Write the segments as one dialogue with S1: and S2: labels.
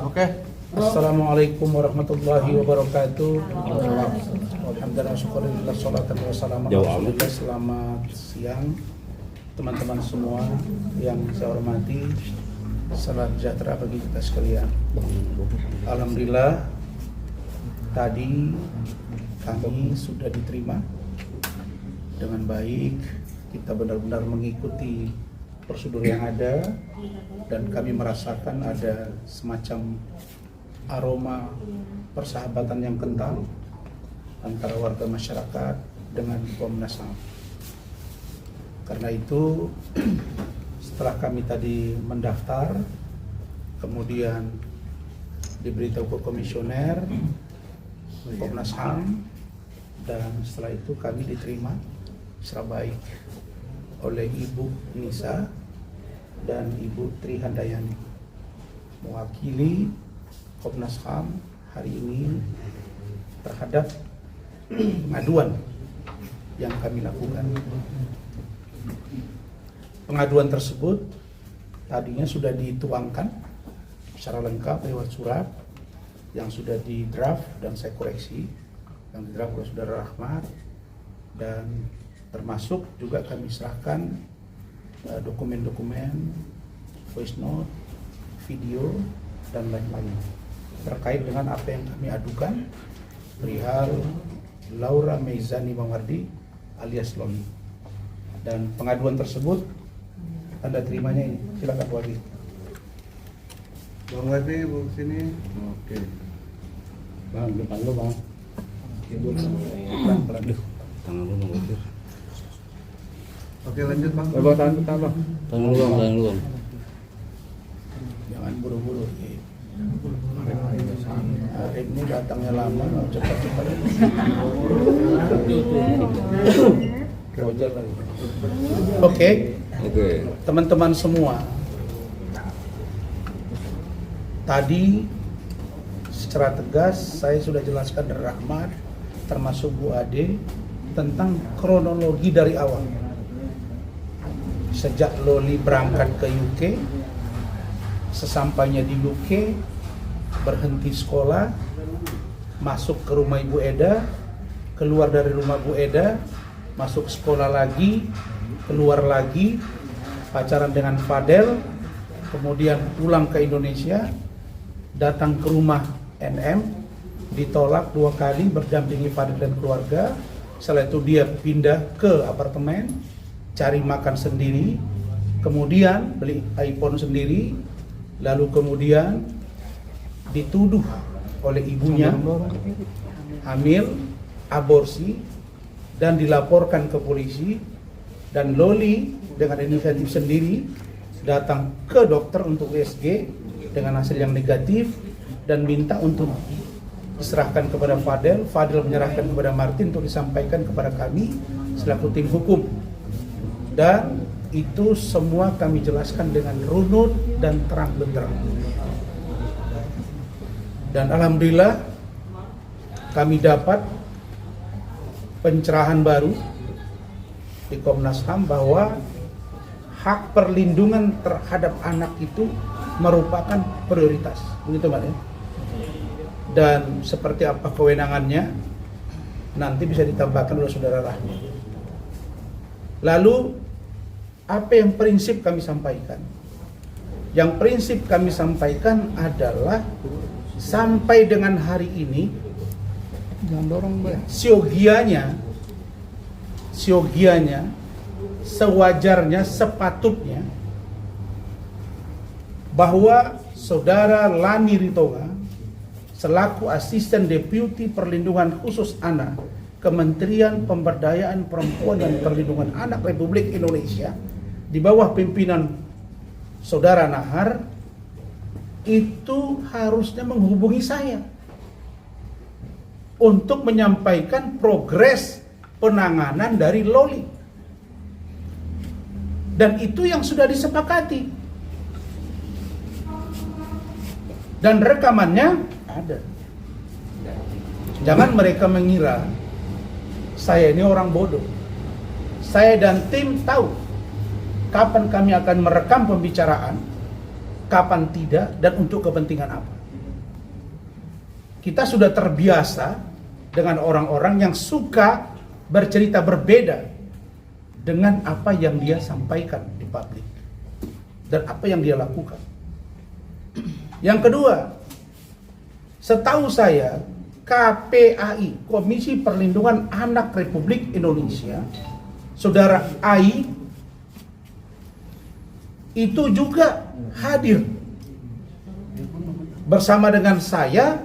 S1: Oke. Assalamualaikum warahmatullahi wabarakatuh. Alhamdulillah, syukurillah, sholatan wassalamu ala rasulillah. Selamat siang teman-teman semua yang saya hormati. Salam sejahtera bagi kita sekalian. Alhamdulillah, tadi kami sudah diterima dengan baik. Kita benar-benar mengikuti prosedur yang ada dan kami merasakan ada semacam aroma persahabatan yang kental antara warga masyarakat dengan Komnas HAM. Karena itu setelah kami tadi mendaftar, kemudian diberitahu ke komisioner Komnas HAM, dan setelah itu kami diterima secara baik oleh Ibu Nisa dan Ibu Tri Handayani mewakili Komnas HAM hari ini terhadap pengaduan yang kami lakukan. Pengaduan tersebut tadinya sudah dituangkan secara lengkap lewat surat yang sudah di draft dan saya koreksi, yang di draft oleh Saudara Rahmat, dan termasuk juga kami serahkan dokumen-dokumen, voice note, video, dan lain-lain terkait dengan apa yang kami adukan perihal Laura Meizani Mawardi alias Loli. Dan pengaduan tersebut tanda terimanya ini, silakan Wadi.
S2: Bang Wadi, Bu sini. Oke. Bang, depan lu Bang.
S1: Pelan-pelan.
S2: Tangan lu Bang Wadi. Oke, lanjut Bang.
S1: Tangan
S2: Tangan lu Bang.
S1: Jangan buru-buru. Arif ini datangnya lama, cepat-cepat. Oke. Teman-teman semua, tadi secara tegas saya sudah jelaskan dari Rahmat, termasuk Bu Ade, tentang kronologi dari awal. Sejak Loli berangkat ke UK, sesampainya di UK, berhenti sekolah, masuk ke rumah Ibu Eda, keluar dari rumah Bu Eda, masuk sekolah lagi, keluar lagi, pacaran dengan Fadel, kemudian pulang ke Indonesia, datang ke rumah NM, ditolak 2 kali, berdampingi Fadel dan keluarga. Setelah itu dia pindah ke apartemen, cari makan sendiri, kemudian beli iPhone sendiri, lalu kemudian dituduh oleh ibunya hamil, aborsi, dan dilaporkan ke polisi. Dan Loli dengan inisiatif sendiri datang ke dokter untuk USG dengan hasil yang negatif dan minta untuk diserahkan kepada Fadel. Fadel menyerahkan kepada Martin untuk disampaikan kepada kami selaku tim hukum. Dan itu semua kami jelaskan dengan runut dan terang benderang. Dan alhamdulillah kami dapat pencerahan baru di Komnas HAM bahwa hak perlindungan terhadap anak itu merupakan prioritas. Begitu Mbak ya? Dan seperti apa kewenangannya nanti bisa ditambahkan oleh Saudara Rahmat. Lalu apa yang prinsip kami sampaikan? Yang prinsip kami sampaikan adalah sampai dengan hari ini, siogianya, sewajarnya, sepatutnya bahwa Saudara Lani Ritonga selaku Asisten Deputi Perlindungan Khusus Anak Kementerian Pemberdayaan Perempuan dan Perlindungan Anak Republik Indonesia di bawah pimpinan Saudara Nahar itu harusnya menghubungi saya untuk menyampaikan progres penanganan dari Loli. Dan itu yang sudah disepakati. Dan rekamannya ada. Jangan mereka mengira saya ini orang bodoh. Saya dan tim tahu kapan kami akan merekam pembicaraan, kapan tidak, dan untuk kepentingan apa. Kita sudah terbiasa dengan orang-orang yang suka bercerita berbeda dengan apa yang dia sampaikan di publik dan apa yang dia lakukan. Yang kedua, setahu saya KPAI, Komisi Perlindungan Anak Republik Indonesia, Saudara AI itu juga hadir bersama dengan saya,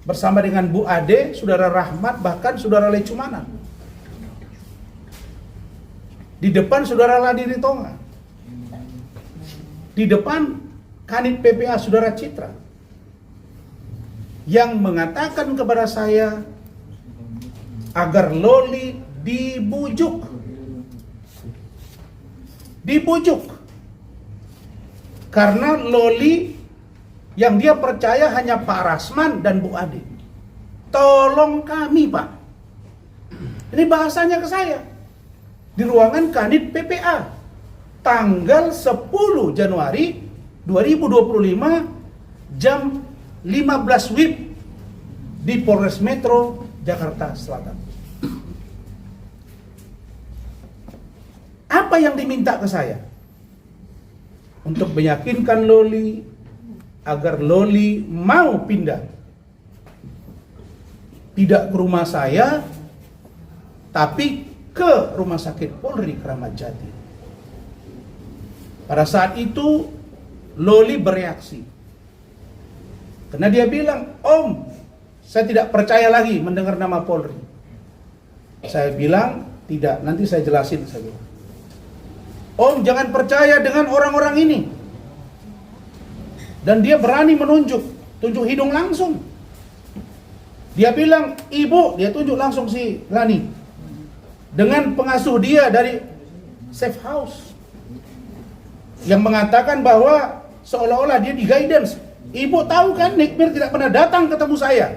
S1: bersama dengan Bu Ade, Saudara Rahmat, bahkan Saudara Lecumana. Di depan Saudara Ladiri Tonga. Di depan Kanit PPA Saudara Citra. Yang mengatakan kepada saya agar Loli dibujuk. Dibujuk. Karena Loli yang dia percaya hanya Pak Rasman dan Bu Ade. Tolong kami, Pak. Ini bahasanya ke saya. Di ruangan Kanit PPA. Tanggal 10 Januari 2025 jam 15 WIB di Polres Metro Jakarta Selatan. Apa yang diminta ke saya? Untuk meyakinkan Loli agar Loli mau pindah. Tidak ke rumah saya, tapi ke Rumah Sakit Polri Kramat Jati. Pada saat itu Loli bereaksi. Karena dia bilang, "Om, saya tidak percaya lagi mendengar nama Polri." Saya bilang, "Tidak, nanti saya jelasin," saya bilang. "Om, jangan percaya dengan orang-orang ini." Dan dia berani menunjuk, tunjuk hidung langsung. Dia bilang, "Ibu," dia tunjuk langsung si Rani, dengan pengasuh dia dari safe house, yang mengatakan bahwa seolah-olah dia di guidance. "Ibu tahu kan Nikmir tidak pernah datang ketemu saya.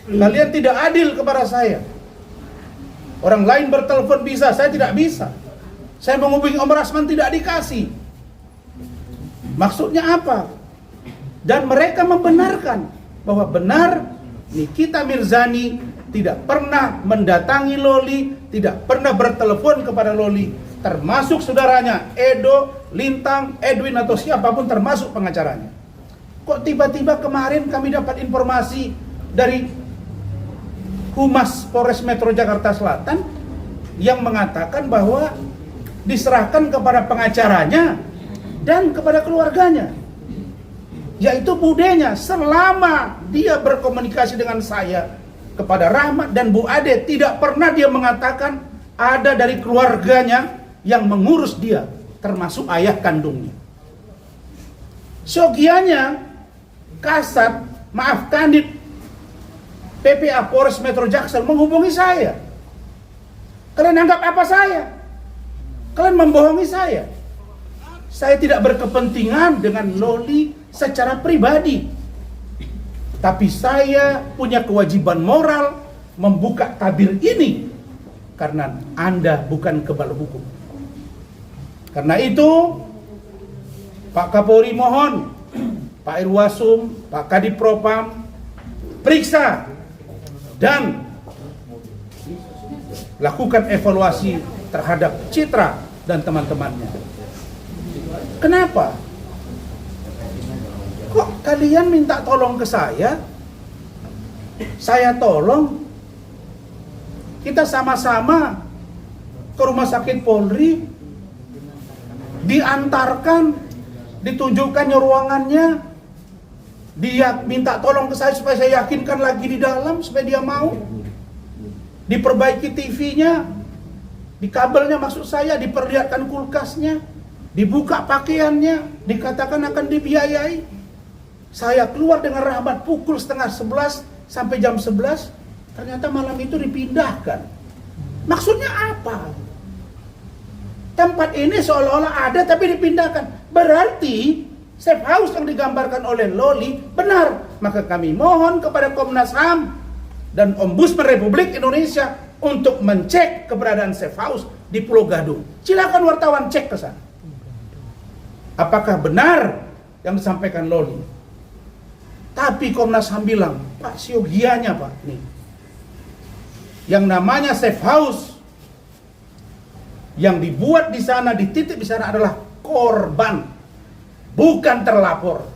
S1: Kalian tidak adil kepada saya. Orang lain bertelepon bisa, saya tidak bisa. Saya menghubungi Om Rasman tidak dikasih." Maksudnya apa? Dan mereka membenarkan bahwa benar Nikita Mirzani tidak pernah mendatangi Loli, tidak pernah bertelepon kepada Loli, termasuk saudaranya Edo, Lintang, Edwin atau siapapun termasuk pengacaranya. Kok tiba-tiba kemarin kami dapat informasi dari Humas Polres Metro Jakarta Selatan yang mengatakan bahwa diserahkan kepada pengacaranya dan kepada keluarganya, yaitu budenya. Selama dia berkomunikasi dengan saya, kepada Rahmat dan Bu Ade, tidak pernah dia mengatakan ada dari keluarganya yang mengurus dia, termasuk ayah kandungnya. Sogianya Kasat, maaf Kanit PPA Polres Metro Jaksel menghubungi saya. Kalian anggap apa saya? Kalian membohongi saya. Saya tidak berkepentingan dengan Loli secara pribadi. Tapi saya punya kewajiban moral membuka tabir ini karena Anda bukan kebal hukum. Karena itu Pak Kapolri mohon, Pak Irwasum, Pak Kadipropam, periksa dan lakukan evaluasi terhadap Citra dan teman-temannya. Kenapa? Kok kalian minta tolong ke saya? Saya tolong. Kita sama-sama ke Rumah Sakit Polri, diantarkan, ditunjukkan ruangannya. Dia minta tolong ke saya supaya saya yakinkan lagi di dalam, supaya dia mau. Diperbaiki TV-nya, di kabelnya maksud saya, diperlihatkan kulkasnya, dibuka pakaiannya, dikatakan akan dibiayai. Saya keluar dengan Rahmat pukul 10:30 sampai jam 11, ternyata malam itu dipindahkan. Maksudnya apa? Tempat ini seolah-olah ada tapi dipindahkan. Berarti safe house yang digambarkan oleh Loli benar. Maka kami mohon kepada Komnas HAM dan Ombudsman Republik Indonesia untuk mencek keberadaan safe house di Pulau Gadung. Silakan wartawan cek ke sana. Apakah benar yang disampaikan Loli? Tapi Komnas HAM bilang, Pak, siogianya Pak, nih, yang namanya safe house yang dibuat di sana, dititip di sana adalah korban, bukan terlapor,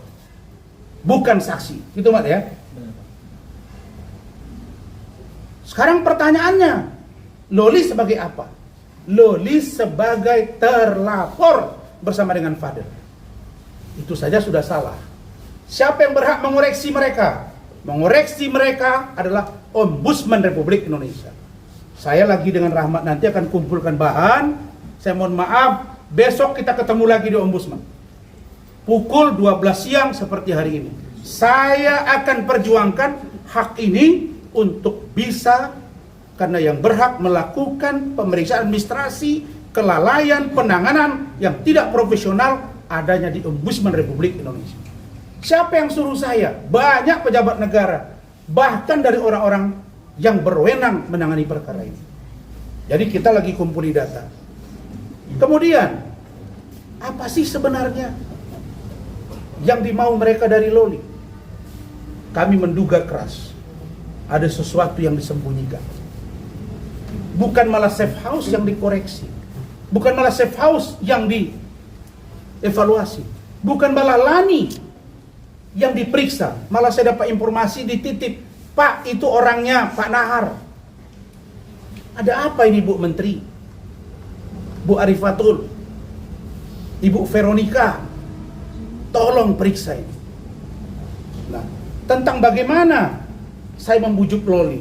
S1: bukan saksi. Gitu Mat ya. Sekarang pertanyaannya, Loli sebagai apa? Loli sebagai terlapor bersama dengan Fadel. Itu saja sudah salah. Siapa yang berhak mengoreksi mereka? Mengoreksi mereka adalah Ombudsman Republik Indonesia. Saya lagi dengan Rahmat nanti akan kumpulkan bahan. Saya mohon maaf, besok kita ketemu lagi di Ombudsman. Pukul 12 siang seperti hari ini. Saya akan perjuangkan hak ini untuk bisa, karena yang berhak melakukan pemeriksaan administrasi, kelalaian, penanganan yang tidak profesional adanya di Ombudsman Republik Indonesia. Siapa yang suruh saya? Banyak pejabat negara, bahkan dari orang-orang yang berwenang menangani perkara ini. Jadi kita lagi kumpuli data. Kemudian, apa sih sebenarnya yang dimau mereka dari Loli? Kami menduga keras ada sesuatu yang disembunyikan. Bukan malah safe house yang dikoreksi, bukan malah safe house yang dievaluasi, bukan malah Lani yang diperiksa. Malah saya dapat informasi dititip, Pak, itu orangnya Pak Nahar. Ada apa ini Bu Menteri? Bu Arifatul, Ibu Veronica, tolong periksa ini. Nah, tentang bagaimana saya membujuk Loli,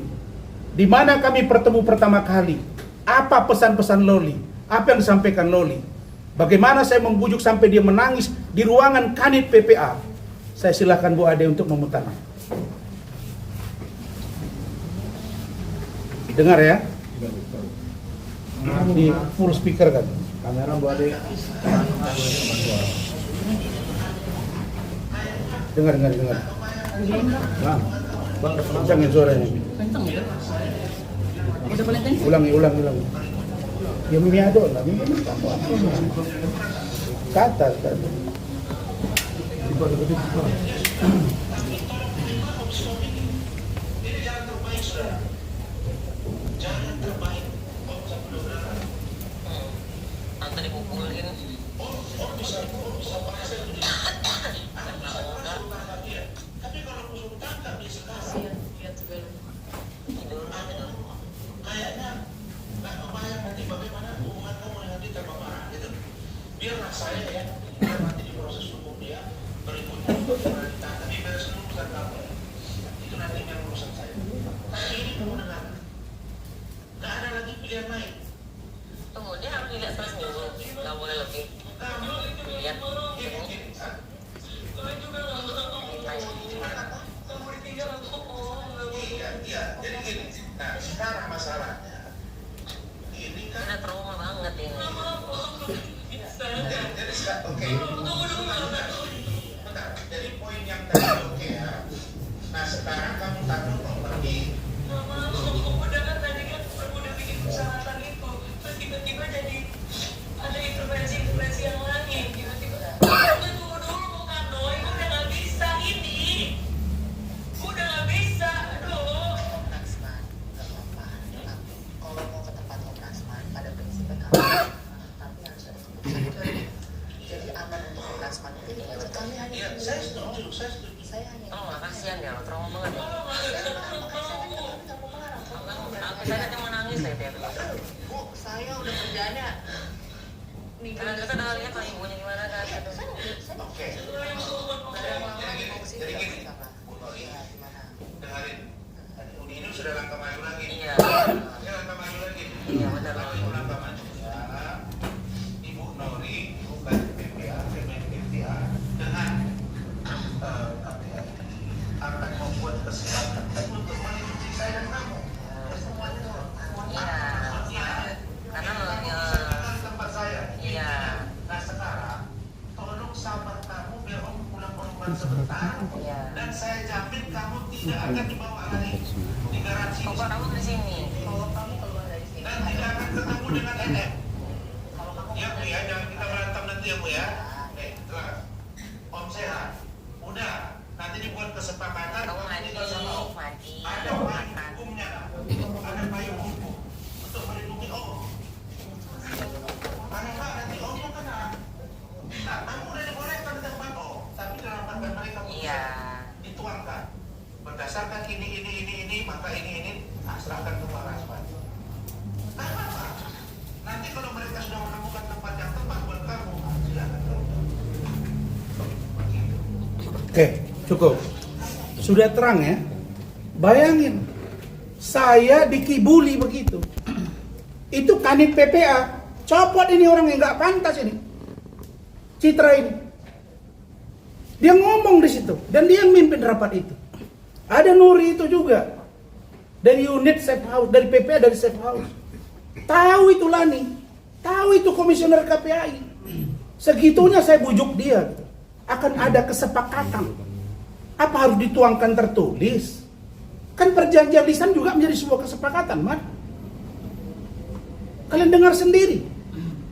S1: di mana kami bertemu pertama kali, apa pesan-pesan Loli, apa yang disampaikan Loli, bagaimana saya membujuk sampai dia menangis di ruangan Kanit PPA. Saya silakan Bu Ade untuk memutar. Dengar ya, di full speaker kan.
S2: Kamera Bu Ade.
S1: Dengar.
S2: Bang,
S1: Kencangin suaranya.
S3: Kenceng ya? Udah paling kenceng?
S1: Ulangi. Ya mimiado lah, mimiado kamu apa? Kata.
S4: Tunggu, dia harus dilihat terus dulu, nggak boleh lebih. Lihat,
S5: Iya, jadi gini. Nah, sekarang masalahnya ini kan
S4: udah trauma banget ini.
S5: jadi oke. Bentar. Jadi poin yang tadi oke ya. Nah, sekarang kamu taruh lagi.
S6: Udah kan tadi kan udah bikin persyaratan itu, terus tiba-tiba jadi ada intervensi yang lain, tiba-tiba tunggu dulu bukan doi, udah nggak bisa ini, udah nggak bisa, aduh.
S4: Rasman, nggak apa-apa. Kalau mau ke tempat Om Rasman, pada prinsipnya tapi harus ada keputusan. Jadi aman untuk Om Rasman. Jadi kami hanya
S5: Iya, saya setuju.
S4: saya hanya. Oh, kasihan ya, trauma banget. Saya nanti mau nangis ya tiap Bu, saya udah kerjanya. Nih, karena kita udah lihat lah ibunya gimana kan.
S5: Oke. Jadi gini, Bu Nori, dengerin. Ini sudah langkah maju lagi.
S4: Iya.
S5: Ini langkah maju lagi.
S4: Iya, benar.
S5: Kalau itu langkah maju ya, Ibu Nori bukan
S3: Iya.
S5: Dan saya jamin kamu tidak akan dibawa lagi. Digaransi.
S6: Kalau kamu di sini.
S4: Kalau kamu keluar dari sini,
S5: Dan tidak akan ketemu dengan NF.
S4: kalau kamu
S5: Ya Bu ya, jangan kita berantem nanti ya Bu ya. Jelas. Om sehat. Udah, nanti dibuat kesepakatan.
S6: Kamu
S5: nanti
S6: mandi,
S5: kita sama Om.
S6: mandi.
S5: Ada payung hukumnya. Ada payung hukum untuk melindungi Om. Karena Pak, nanti Om yang kena. Nah, kamu udah dibolehkan di tempat Om, tapi dalam tempat mereka
S6: Iya.
S5: dituangkan. Berdasarkan ini, maka ini, serahkan ke Pak Rasman. Nah, apa? Nanti kalau mereka sudah menemukan tempat yang tepat buat kamu, silakan kamu.
S1: Oke, cukup. Sudah terang ya. Bayangin, saya dikibuli begitu. Itu Kanit PPA, copot ini orang yang nggak pantas ini. Citra ini. Dia ngomong di situ dan dia yang mimpin rapat itu. Ada Nuri itu juga dari unit safe house, dari PPA, dari safe house. Tahu itu Lani, tahu itu komisioner KPAI. Segitunya saya bujuk dia. Gitu. Akan ada kesepakatan. Apa harus dituangkan tertulis? Kan perjanjian lisan juga menjadi sebuah kesepakatan, Mat. Kalian dengar sendiri.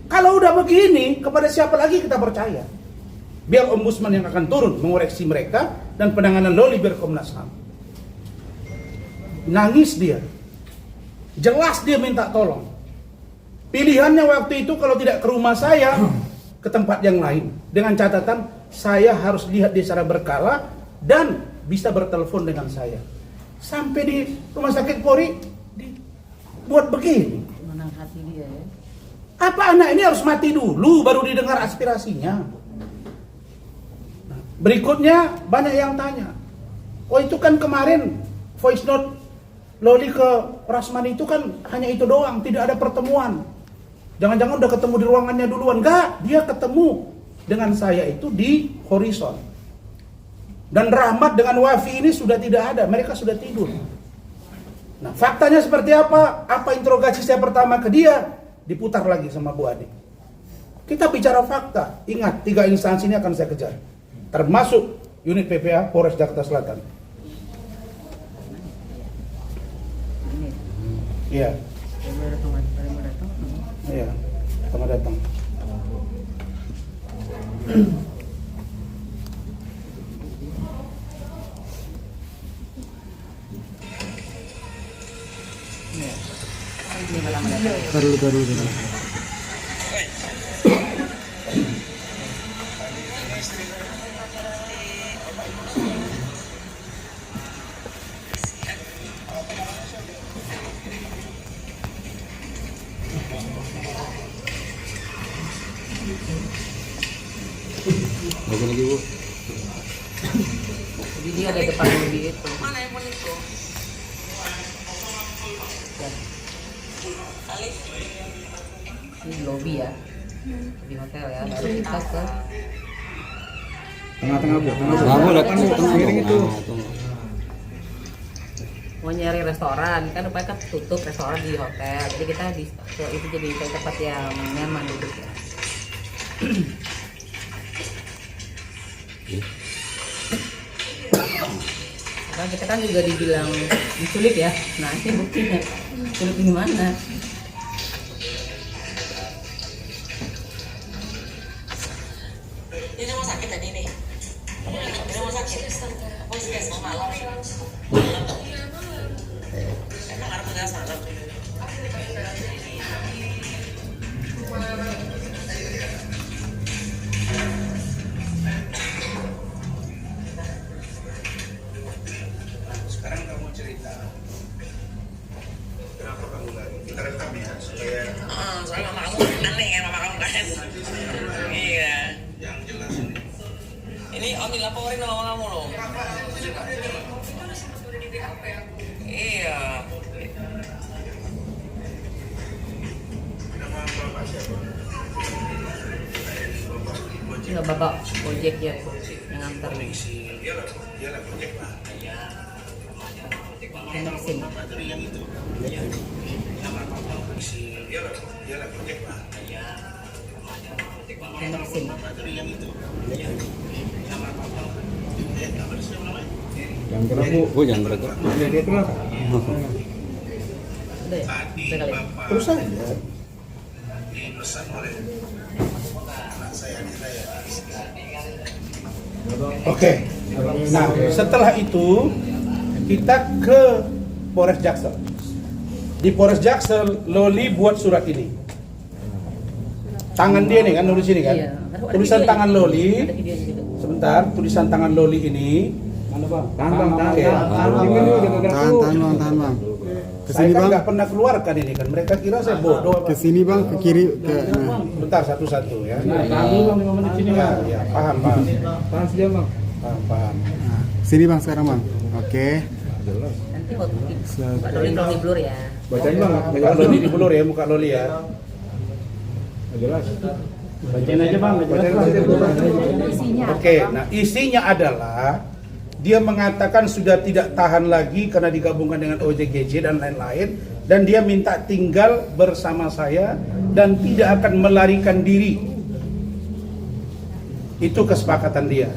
S1: Kalau udah begini, kepada siapa lagi kita percaya? Biar ombudsman yang akan turun mengoreksi mereka dan penanganan loli biar Komnas HAM. Nangis dia. Jelas dia minta tolong. Pilihannya waktu itu kalau tidak ke rumah saya, ke tempat yang lain. Dengan catatan, saya harus lihat dia secara berkala dan bisa bertelepon dengan saya. Sampai di rumah sakit Polri, buat begini.
S3: Menang hati dia ya.
S1: Apa anak ini harus mati dulu baru didengar aspirasinya? Nah, berikutnya banyak yang tanya. Oh itu kan kemarin voice note Loli ke Rasman itu kan hanya itu doang, tidak ada pertemuan. Jangan-jangan udah ketemu di ruangannya duluan. Enggak, dia ketemu dengan saya itu di Horizon. Dan Rahmat dengan Wafi ini sudah tidak ada, mereka sudah tidur. Nah, faktanya seperti apa? Apa interogasi saya pertama ke dia? Diputar lagi sama Bu Ade. Kita bicara fakta. Ingat, 3 instansi ini akan saya kejar. Termasuk unit PPA Polres Jakarta Selatan.
S3: Ini.
S1: Iya,
S3: Dia mau datang.
S1: iya. Selamat datang.
S3: Ini pertama datang.
S2: Taruh. Lagi Bu.
S3: Jadi dia ada depan mobil itu.
S6: Mana handphone itu? Alif.
S3: Ini lobby ya. Di hotel ya. Baru kita ke
S2: Tengah-tengah Bu. Tengah datang Bu, tengah miring itu.
S3: mau nyari restoran kan rupanya kan tutup restoran di hotel. Jadi kita di itu jadi tempat yang nyaman duduk ya. Karena kita kan juga dibilang diculik ya. Nah ini buktinya. Culik di mana?
S6: Ini rumah sakit tadi nih. Ini rumah sakit. Puskesmas malam. Emang ada tugas malam.
S5: Sekarang kamu cerita. Kenapa kamu lagi? Kita rekam ya supaya
S6: Soalnya mama kamu aneh kan mama kamu kan. Iya.
S5: yang jelas ini.
S6: Ini om dilaporin sama mama kamu loh. Iya.
S5: Nama bapak siapa?
S3: Enggak bapak ojek ya yang antar
S5: Dia lah project lah.
S3: enak sini.
S5: Materi yang itu. Dia lah project lah.
S3: Enak sini.
S5: Materi yang itu.
S2: Yang gerak bu.
S7: Bu jangan gerak.
S2: Dia gerak.
S3: Udah ya? Udah kali ya?
S1: Terus saja.
S5: dipesan oleh anak saya Niraya.
S1: Oke. Nah, setelah itu kita ke Polres Jaksel. Di Polres Jaksel, Loli buat surat ini. Tangan dia nih kan, nulis ini kan.
S3: Iya. Ada
S1: Tulisan
S3: videonya.
S1: tangan Loli.
S3: Ada videonya juga.
S1: Sebentar, tulisan tangan Loli ini.
S2: Mana bang? Tahan bang, tahan.
S1: Oke.
S7: Tahan bang.
S1: Saya kan nggak pernah keluarkan ini kan. Mereka kira saya bodoh apa.
S7: Ke sini bang, ke kiri, ke.
S1: Bentar satu-satu ya.
S2: Tahan dulu bang, 5 menit sini
S1: Ya,
S2: bang.
S1: ya, paham.
S2: Tahan sejam bang.
S1: Paham.
S7: Sini bang sekarang bang. Oke.
S3: Nanti waktu Mbak Loli kalau di blur ya.
S2: Bacain bang,
S1: Muka Loli di blur ya, muka Loli ya.
S2: jelas. Bacain aja bang, bacain bang.
S1: Oke, nah isinya adalah dia mengatakan sudah tidak tahan lagi karena digabungkan dengan OJGJ dan lain-lain, dan dia minta tinggal bersama saya dan tidak akan melarikan diri. Itu kesepakatan dia.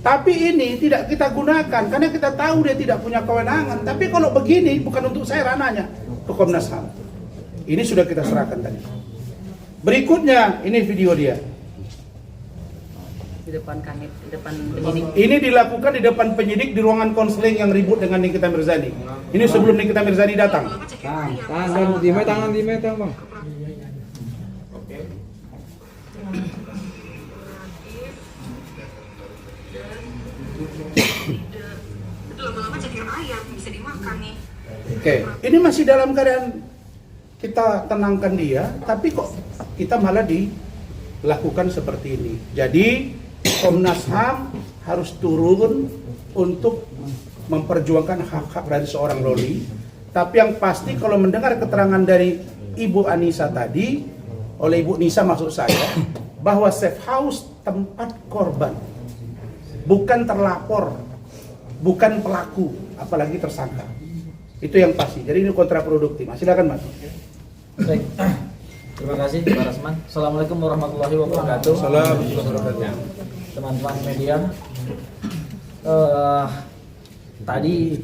S1: Tapi ini tidak kita gunakan karena kita tahu dia tidak punya kewenangan. Tapi kalau begini bukan untuk saya ranahnya, ke Komnas HAM. Ini sudah kita serahkan tadi. Berikutnya ini video dia.
S3: Di depan kanit, di depan penyidik.
S1: Ini dilakukan di depan penyidik di ruangan konseling yang ribut dengan Nikita Mirzani. Ini sebelum Nikita Mirzani datang.
S2: Tangan, tangan di meter bang.
S6: Lama-lama jadi ayam, bisa dimakan nih.
S1: Oke, ini masih dalam keadaan kita tenangkan dia, tapi kok kita malah dilakukan seperti ini. Jadi Komnas HAM harus turun untuk memperjuangkan hak-hak dari seorang Loli. Tapi yang pasti kalau mendengar keterangan dari Ibu Anissa tadi, oleh Ibu Nisa maksud saya, bahwa safe house tempat korban, bukan terlapor, bukan pelaku, apalagi tersangka. Itu yang pasti. Jadi ini kontraproduktif. Silakan Mas.
S8: Baik. Terima kasih Pak Rasman. Assalamualaikum warahmatullahi wabarakatuh.
S1: Assalamualaikum.
S8: Teman-teman media. Tadi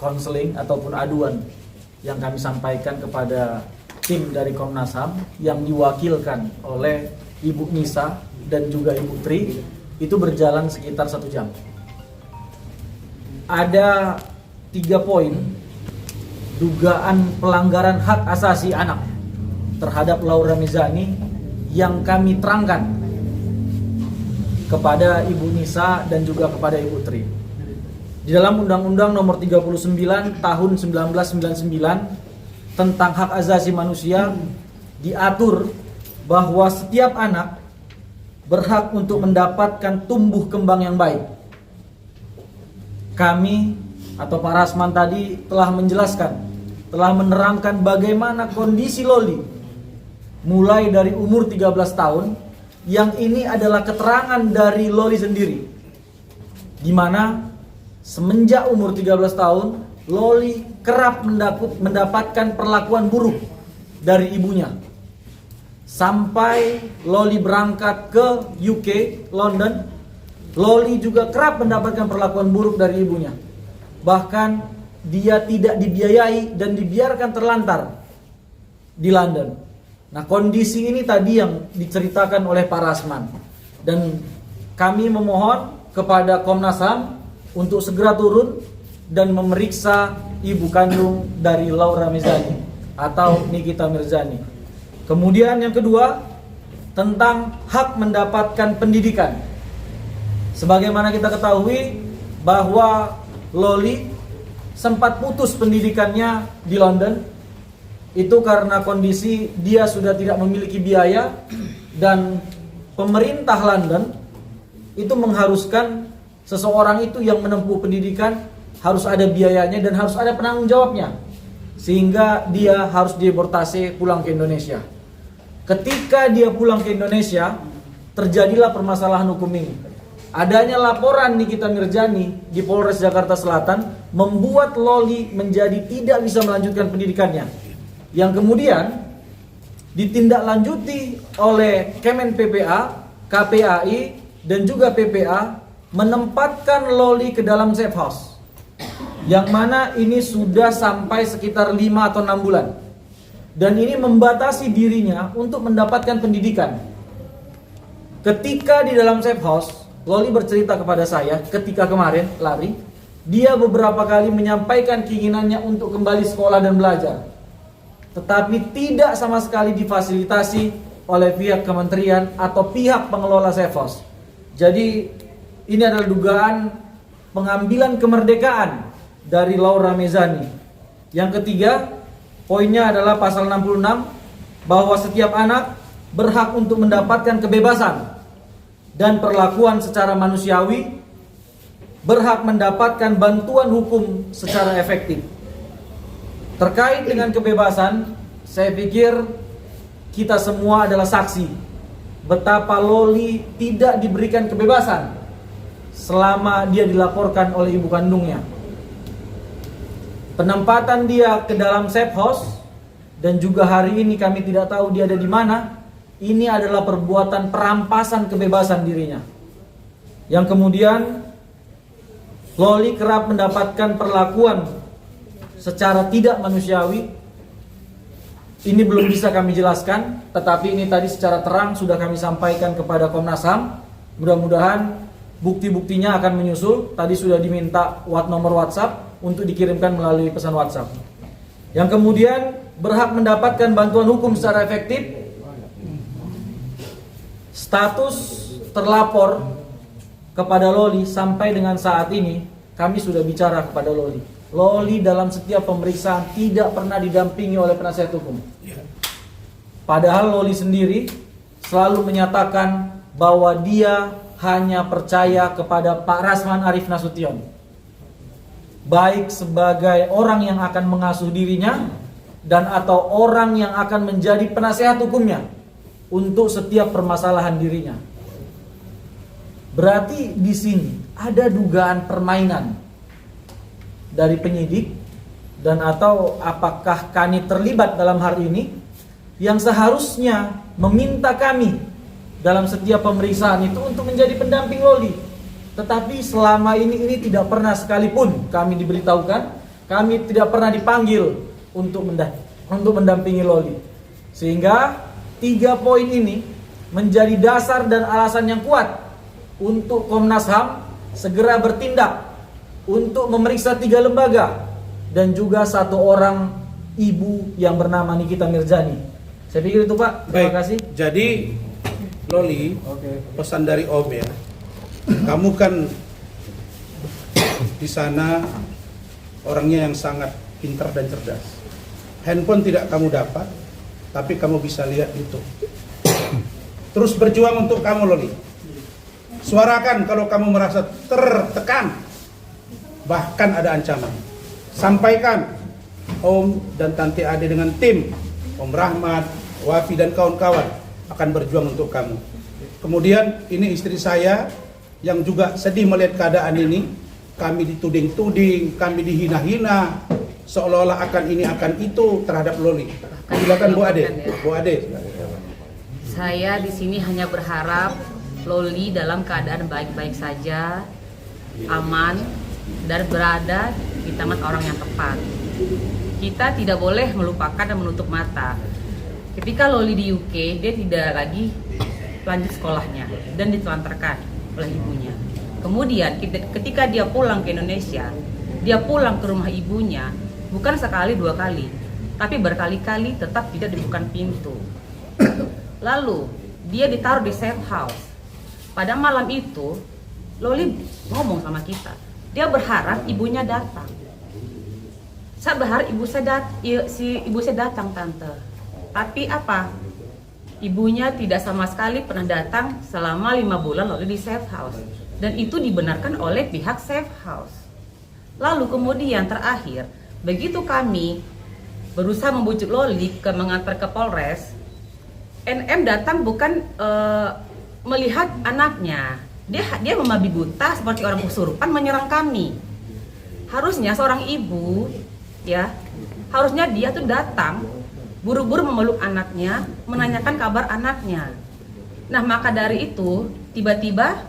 S8: konseling ataupun aduan yang kami sampaikan kepada tim dari Komnas HAM yang diwakilkan oleh Ibu Nisa dan juga Ibu Tri itu berjalan sekitar 1 jam. Ada 3 poin dugaan pelanggaran hak asasi anak terhadap Laura Mizani yang kami terangkan kepada Ibu Nisa dan juga kepada Ibu Tri. Di dalam Undang-Undang Nomor 39 Tahun 1999 tentang hak asasi manusia diatur bahwa setiap anak berhak untuk mendapatkan tumbuh kembang yang baik. Kami atau Pak Rasman tadi telah menjelaskan, telah menerangkan bagaimana kondisi Loli mulai dari umur 13 tahun, yang ini adalah keterangan dari Loli sendiri, di mana semenjak umur 13 tahun Loli kerap mendapatkan perlakuan buruk dari ibunya. Sampai Loli berangkat ke UK, London, Loli juga kerap mendapatkan perlakuan buruk dari ibunya. Bahkan dia tidak dibiayai dan dibiarkan terlantar di London. Nah, kondisi ini tadi yang diceritakan oleh Pak Rasman. Dan kami memohon kepada Komnas HAM untuk segera turun dan memeriksa ibu kandung dari Laura Mizani atau Nikita Mirzani. Kemudian yang kedua, tentang hak mendapatkan pendidikan. Sebagaimana kita ketahui bahwa Loli sempat putus pendidikannya di London itu karena kondisi dia sudah tidak memiliki biaya, dan pemerintah London itu mengharuskan seseorang itu yang menempuh pendidikan harus ada biayanya dan harus ada penanggung jawabnya, sehingga dia harus deportasi pulang ke Indonesia. Ketika dia pulang ke Indonesia, terjadilah permasalahan hukum ini. Adanya laporan Nikita Mirzani di Polres Jakarta Selatan membuat Loli menjadi tidak bisa melanjutkan pendidikannya, yang kemudian ditindaklanjuti oleh Kemen PPA, KPAI, dan juga PPA menempatkan Loli ke dalam safe house, yang mana ini sudah sampai sekitar 5 atau 6 bulan. Dan ini membatasi dirinya untuk mendapatkan pendidikan. Ketika di dalam safe house, Loli bercerita kepada saya ketika kemarin lari, dia beberapa kali menyampaikan keinginannya untuk kembali sekolah dan belajar, tetapi tidak sama sekali difasilitasi oleh pihak kementerian atau pihak pengelola safe house. Jadi ini adalah dugaan pengambilan kemerdekaan dari Laura Mezani. Yang ketiga, poinnya adalah pasal 66, bahwa setiap anak berhak untuk mendapatkan kebebasan dan perlakuan secara manusiawi, berhak mendapatkan bantuan hukum secara efektif. Terkait dengan kebebasan, saya pikir kita semua adalah saksi betapa Loli tidak diberikan kebebasan selama dia dilaporkan oleh ibu kandungnya. Penempatan dia ke dalam safe house, dan juga hari ini kami tidak tahu dia ada di mana. Ini adalah perbuatan perampasan kebebasan dirinya, yang kemudian Loli kerap mendapatkan perlakuan secara tidak manusiawi. Ini belum bisa kami jelaskan, tetapi ini tadi secara terang sudah kami sampaikan kepada Komnas HAM. Mudah-mudahan bukti-buktinya akan menyusul. Tadi sudah diminta nomor WhatsApp untuk dikirimkan melalui pesan WhatsApp. Yang kemudian berhak mendapatkan bantuan hukum secara efektif. Status terlapor kepada Loli sampai dengan saat ini, kami sudah bicara kepada Loli. Loli dalam setiap pemeriksaan tidak pernah didampingi oleh penasihat hukum. Padahal Loli sendiri selalu menyatakan bahwa dia hanya percaya kepada Pak Rasman Arif Nasution, baik sebagai orang yang akan mengasuh dirinya dan atau orang yang akan menjadi penasehat hukumnya untuk setiap permasalahan dirinya. Berarti di sini ada dugaan permainan dari penyidik, dan atau apakah kami terlibat dalam hal ini, yang seharusnya meminta kami dalam setiap pemeriksaan itu untuk menjadi pendamping Loli. Tetapi selama ini tidak pernah sekalipun kami diberitahukan, kami tidak pernah dipanggil untuk mendampingi Loli. Sehingga 3 poin ini menjadi dasar dan alasan yang kuat untuk Komnas HAM segera bertindak untuk memeriksa 3 lembaga dan juga 1 orang ibu yang bernama Nikita Mirzani. Saya pikir itu, Pak. Terima kasih.
S1: Jadi Loli, pesan dari Om ya. Kamu kan di sana orangnya yang sangat pintar dan cerdas. Handphone tidak kamu dapat, tapi kamu bisa lihat itu. Terus berjuang untuk kamu, Loli. Suarakan kalau kamu merasa tertekan, bahkan ada ancaman. Sampaikan. Om dan Tante Ade dengan tim Om Rahmat, Wafi dan kawan-kawan akan berjuang untuk kamu. Kemudian ini istri saya yang juga sedih melihat keadaan ini. Kami dituding-tuding, kami dihina-hina, seolah-olah akan ini akan itu terhadap Loli. Silakan Bu Ade. Bu Ade.
S3: Saya di sini hanya berharap Loli dalam keadaan baik-baik saja, aman, dan berada di tangan orang yang tepat. Kita tidak boleh melupakan dan menutup mata. Ketika Loli di UK, dia tidak lagi lanjut sekolahnya dan ditelantarkan oleh ibunya. Kemudian ketika dia pulang ke Indonesia, dia pulang ke rumah ibunya bukan sekali 2 kali, tapi berkali-kali tetap tidak dibuka pintu. Lalu dia ditaruh di safe house. Pada malam itu Loli ngomong sama kita, dia berharap ibunya datang. Saya berharap ibu saya datang, Tante. Tapi apa? Ibunya tidak sama sekali pernah datang selama 5 bulan Loli di safe house. Dan itu dibenarkan oleh pihak safe house. Lalu kemudian terakhir, begitu kami berusaha membujuk Loli mengantar ke Polres, NM datang bukan melihat anaknya. Dia membabi buta seperti orang kesurupan menyerang kami. Harusnya seorang ibu, ya, harusnya dia tuh datang buru-buru memeluk anaknya, menanyakan kabar anaknya. Nah, maka dari itu tiba-tiba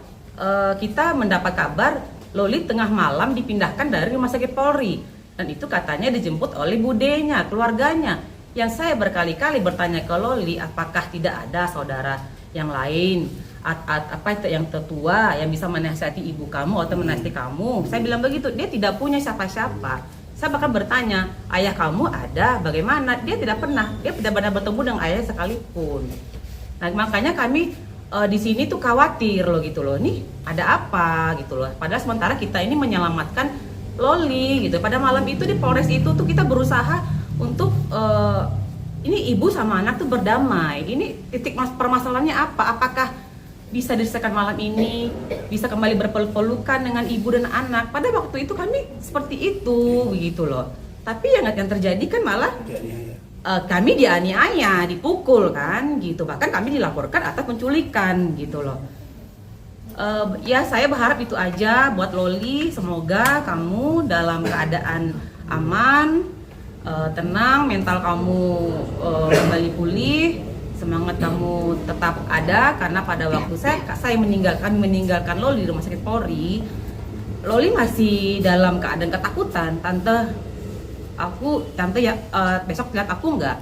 S3: kita mendapat kabar Loli tengah malam dipindahkan dari rumah sakit Polri, dan itu katanya dijemput oleh budenya, keluarganya. Yang saya berkali-kali bertanya ke Loli, apakah tidak ada saudara yang lain, yang tertua yang bisa menasihati ibu kamu atau menasihati kamu? Saya bilang begitu. Dia tidak punya siapa-siapa. Saya bahkan bertanya, ayah kamu ada, bagaimana? Dia tidak pernah bertemu dengan ayah sekalipun. Nah, makanya kami di sini tuh khawatir loh gitu loh, nih ada apa gitu loh. Padahal sementara kita ini menyelamatkan Loli gitu. Pada malam itu di Polres itu tuh kita berusaha untuk ini ibu sama anak tuh berdamai. Ini titik permasalahannya apa? Apakah bisa diselesaikan malam ini, bisa kembali berpelukan dengan ibu dan anak? Pada waktu itu kami seperti itu begitu loh. Tapi yang terjadi kan malah kami dianiaya, dipukul kan gitu. Bahkan kami dilaporkan atas penculikan gitu loh. Ya saya berharap itu aja buat Loli. Semoga kamu dalam keadaan aman, tenang, mental kamu kembali pulih, semangat kamu tetap ada. Karena pada waktu kami meninggalkan Loli di rumah sakit Polri, Loli masih dalam keadaan ketakutan. Tante ya besok lihat aku nggak?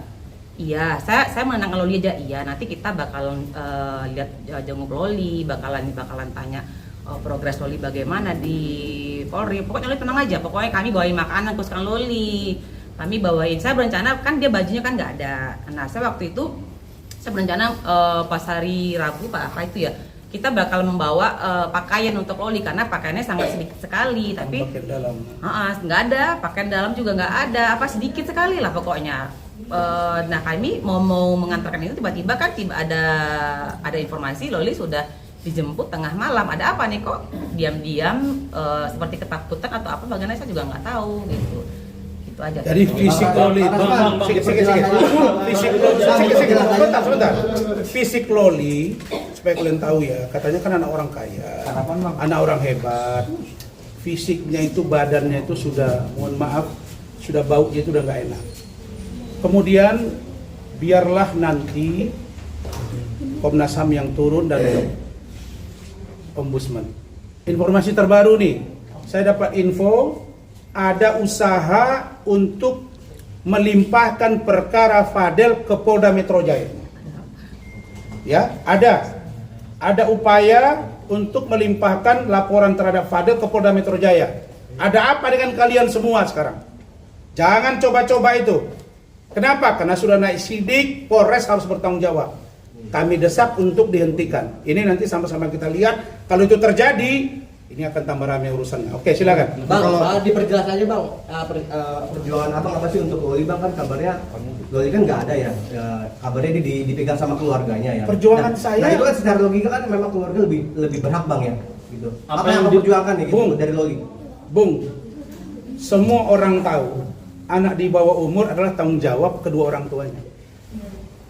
S3: Iya, saya menenangkan Loli aja. Iya, nanti kita bakalan lihat jenguk Loli, bakalan tanya progres Loli bagaimana di Polri. Pokoknya Loli tenang aja. Pokoknya kami bawain makanan kesukaan Loli. Kami bawain. Saya berencana kan dia bajunya kan nggak ada. Nah, saya waktu itu saya berencana pas hari Rabu apa itu ya, kita bakal membawa pakaian untuk Loli karena pakaiannya sangat sedikit sekali. Tapi
S1: pakaian dalam
S3: nggak ada, pakaian dalam juga nggak ada, sedikit sekali lah pokoknya. Nah kami mau mengantarkan itu, tiba-tiba kan ada informasi Loli sudah dijemput tengah malam. Ada apa nih kok diam-diam seperti ketakutan atau apa? Bagaimana saya juga nggak tahu gitu. Itu aja.
S1: Jadi fisik Loli, sebentar. Fisik Loli, supaya kalian tahu ya, katanya kan anak orang kaya, anak orang hebat. Fisiknya itu, badannya itu sudah, mohon maaf, sudah baunya itu udah nggak enak. Kemudian biarlah nanti Komnas HAM yang turun dan Ombudsman. Informasi terbaru nih, saya dapat info ada usaha untuk melimpahkan perkara Fadel ke Polda Metro Jaya. Ya, ada upaya untuk melimpahkan laporan terhadap Fadel ke Polda Metro Jaya. Ada apa dengan kalian semua sekarang? Jangan coba-coba itu. Kenapa? Karena sudah naik sidik, Polres harus bertanggung jawab. Kami desak untuk dihentikan. Ini nanti sama-sama kita lihat. Kalau itu terjadi, ini akan tambah ramai urusannya. Oke, silakan.
S9: Bang, diperjelas aja bang, perjuangan abang apa sih untuk Loli bang? Kan kabarnya Loli kan nggak ada ya, kabarnya dipegang sama keluarganya ya.
S1: Perjuangan
S9: nah,
S1: saya.
S9: Nah itu kan secara logika kan memang keluarga lebih berhak bang ya, gitu. Apa yang abang perjuangkan nih gitu, dari Loli?
S1: Bung, semua orang tahu anak di bawah umur adalah tanggung jawab kedua orang tuanya.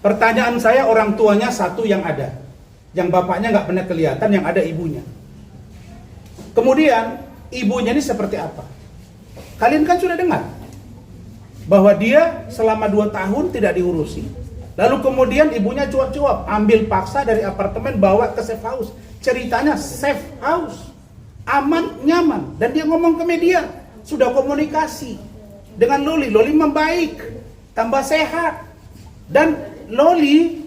S1: Pertanyaan saya, orang tuanya satu yang ada, yang bapaknya nggak pernah kelihatan, yang ada ibunya. Kemudian ibunya ini seperti apa? Kalian kan sudah dengar bahwa dia selama 2 tahun tidak diurusi. Lalu kemudian ibunya cuap-cuap, ambil paksa dari apartemen bawa ke safe house. Ceritanya safe house, aman, nyaman. Dan dia ngomong ke media, sudah komunikasi dengan Loli. Loli membaik, tambah sehat. Dan Loli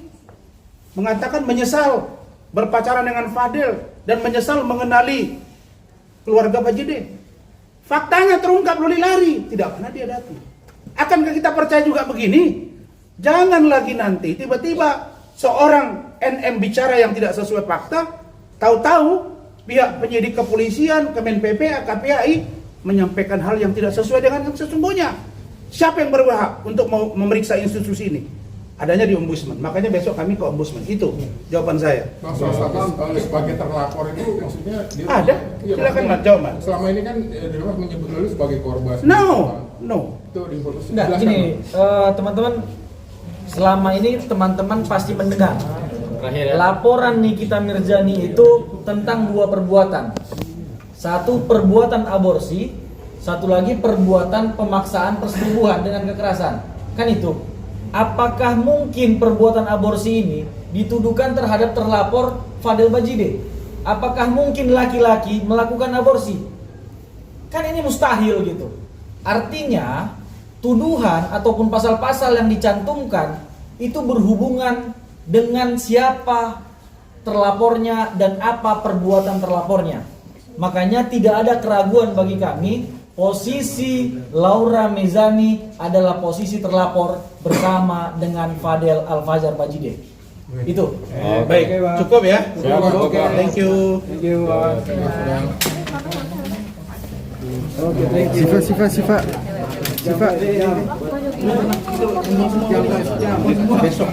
S1: mengatakan menyesal berpacaran dengan Fadel dan menyesal mengenali keluarga Bajide. Faktanya terungkap, Loli lari, tidak pernah dia datang. Akankah kita percaya juga begini? Jangan lagi nanti tiba-tiba seorang NM bicara yang tidak sesuai fakta, tahu-tahu pihak penyidik kepolisian, Kemen PPA, KPAI menyampaikan hal yang tidak sesuai dengan yang sesungguhnya. Siapa yang berhak untuk memeriksa institusi ini? Adanya di Ombudsman. Makanya besok kami ke Ombudsman. Itu jawaban saya.
S10: Mas Rasakan sebagai terlapor itu maksudnya dia
S1: ada? Silakan Mas, jawab Mas.
S10: Selama ini kan dia menyebut Loli sebagai korban.
S1: No.
S10: Itu informasi.
S8: Nah, gini, teman-teman, selama ini teman-teman pasti mendengar laporan Nikita Mirzani itu tentang 2 perbuatan. Satu perbuatan aborsi, satu lagi perbuatan pemaksaan persetubuhan dengan kekerasan. Kan itu. Apakah mungkin perbuatan aborsi ini dituduhkan terhadap terlapor Fadel Bajide? apakah mungkin laki-laki melakukan aborsi? Kan ini mustahil gitu. Artinya tuduhan ataupun pasal-pasal yang dicantumkan itu berhubungan dengan siapa terlapornya dan apa perbuatan terlapornya. Makanya tidak ada keraguan bagi kami, posisi Laura Mezani adalah posisi terlapor bersama dengan Fadel Al-Fajar Bajide. Itu.
S1: Baik, cukup ya.
S10: Siap, Bang.
S1: Oke, thank you.
S7: Siva.
S1: Besok.